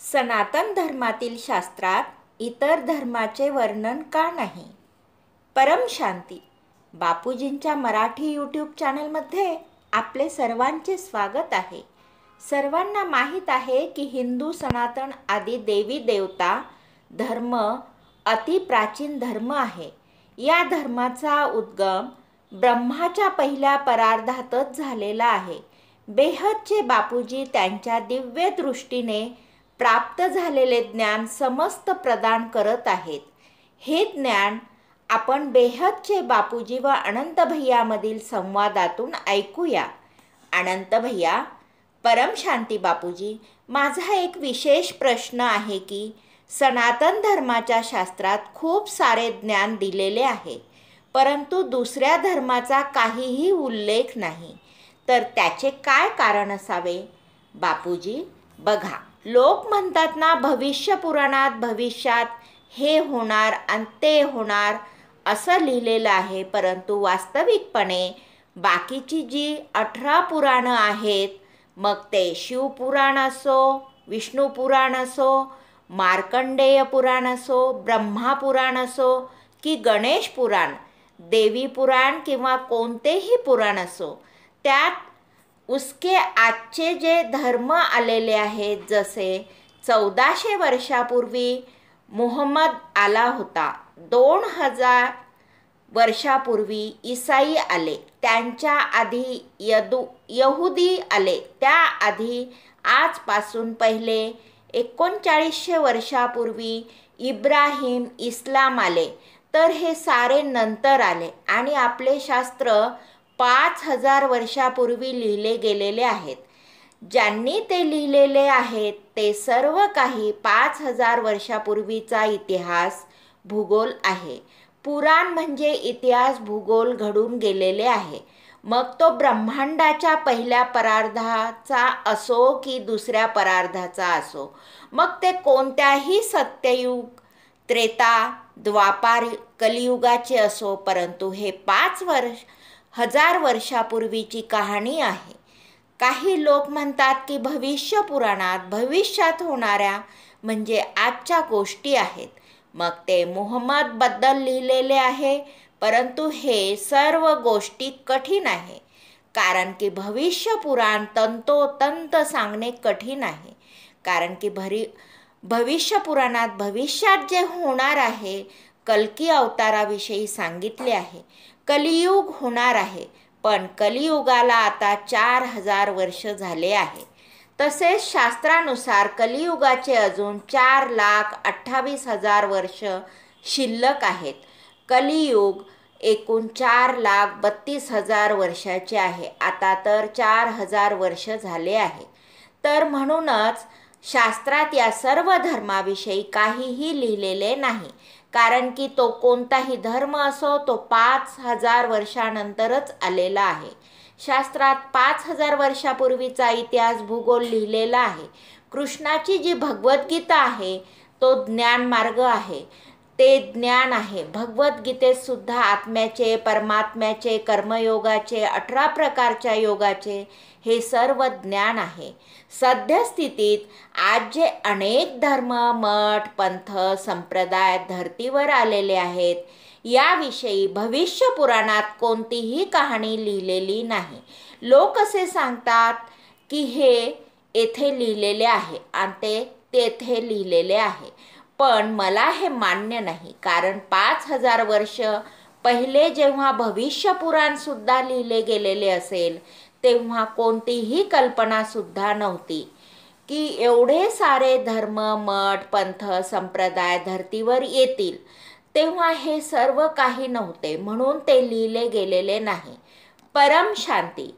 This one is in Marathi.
सनातन धर्मातील शास्त्रात इतर धर्माचे वर्णन का नाही? परमशांती बापूजींच्या मराठी यूट्यूब चॅनलमध्ये आपले सर्वांचे स्वागत आहे. सर्वांना माहीत आहे की हिंदू सनातन आदी देवी देवता धर्म अति प्राचीन धर्म आहे. या धर्माचा उद्गम ब्रह्माच्या पहिल्या परार्धातच झालेला आहे. बेहदचे बापूजी त्यांच्या दिव्य दृष्टीने प्राप्त झालेले ज्ञान समस्त प्रदान करत आहेत. हे ज्ञान आपण बेहदचे बापूजी व अनंत भैयामधील संवादातून ऐकूया. अनंत भैया, परमशांती बापूजी, माझा एक विशेष प्रश्न आहे की सनातन धर्माच्या शास्त्रात खूप सारे ज्ञान दिलेले आहे, परंतु दुसऱ्या धर्माचा काहीही उल्लेख नाही, तर त्याचे काय कारण असावे? बापूजी, बघा, लोक म्हणतात ना, भविष्य पुराणात भविष्यात हे होणार आणि ते होणार असं लिहिलेलं आहे, परंतु वास्तविकपणे बाकीची जी 18 पुराणं आहेत, मग ते शिवपुराण असो, विष्णू पुराण असो, मार्कंडेय पुराण असो, ब्रह्मा पुराण असो की गणेश पुराण, देवी पुराण किंवा कोणतेही पुराण असो, त्यात उसके आजचे जे धर्म आलेले आहेत, जसे 1400 वर्षापूर्वी मुहम्मद आला होता, 2000 वर्षापूर्वी ईसाई आले, त्यांच्या आधी यहुदी आले, त्याआधी आजपासून पहिले 3900 वर्षापूर्वी इब्राहिम इस्लाम आले, तर हे सारे नंतर आले आणि आपले शास्त्र 5000 वर्षापूर्वी लिहिले गेलेले आहेत. ज्यांनी ते लिहिलेले आहेत ते सर्व काही 5000 वर्षापूर्वीचा इतिहास भूगोल आहे. पुराण म्हणजे इतिहास भूगोल घडून गेलेले आहे. मग तो ब्रह्मांडाच्या पहिल्या परार्धाचा असो की दुसऱ्या परार्धाचा असो, मग ते कोणत्याही सत्ययुग, त्रेता, द्वापार, कलियुगाचे असो, परंतु हे 5000 वर्षापूर्वीची कहाणी आहे. काही लोक म्हणतात की भविष्य पुराणात भविष्यात होणाऱ्या म्हणजे आजच्या गोष्टी आहेत, मग ते मुहम्मदबद्दल लिहिलेले आहे, परंतु हे सर्व गोष्टी कठीण आहे, कारण की भविष्य पुराण तंतोतंत सांगणे कठीण आहे. कारण की भविष्य पुराणात भविष्यात जे होणार आहे, कल्की अवताराविषयी सांगितले आहे. कलियुग होणार आहे, पण कलियुगाला आता 4000 वर्ष झाले आहे. तसेच शास्त्रानुसार कलियुगाचे अजून 4,28,000 वर्ष शिल्लक आहेत. कलियुग एकूण 4,32,000 वर्षाचे आहे. आता तर 4000 वर्ष झाले आहे. तर म्हणूनच शास्त्रात या सर्व धर्माविषयी काहीही लिहिलेले नाही, कारण की तो कोणताही धर्म असो, तो 5000 वर्षानंतरच आलेला आहे. शास्त्रात 5000 वर्षापूर्वीचा इतिहास भूगोल लिहिलेला आहे. कृष्णाची जी भगवद्गीता आहे तो ज्ञानमार्ग आहे, ते ज्ञान आहे. भगवद्गीतेत सुद्धा आत्म्याचे, परमात्म्याचे, कर्मयोगाचे, 18 प्रकारच्या योगाचे हे सर्व ज्ञान आहे. सद्यस्थितीत आज जे अनेक धर्म, मठ, पंथ, संप्रदाय धर्तीवर आलेले आहेत, याविषयी भविष्य पुराणात कोणतीही कहाणी लिहिलेली नाही. लोक असे सांगतात की हे येथे लिहिलेले आहे आणि ते तेथे लिहिलेले आहे, पण मला हे मान्य नाही. कारण 5000 वर्ष पहिले जेव्हा भविष्य पुराण सुद्धा लिहिले गेलेले असेल, तेव्हा कोणतीही कल्पनासुद्धा नव्हती की एवढे सारे धर्म, मठ, पंथ, संप्रदाय धर्तीवर येतील. तेव्हा हे सर्व काही नव्हते, म्हणून ते लिहिले गेलेले नाही. परमशांती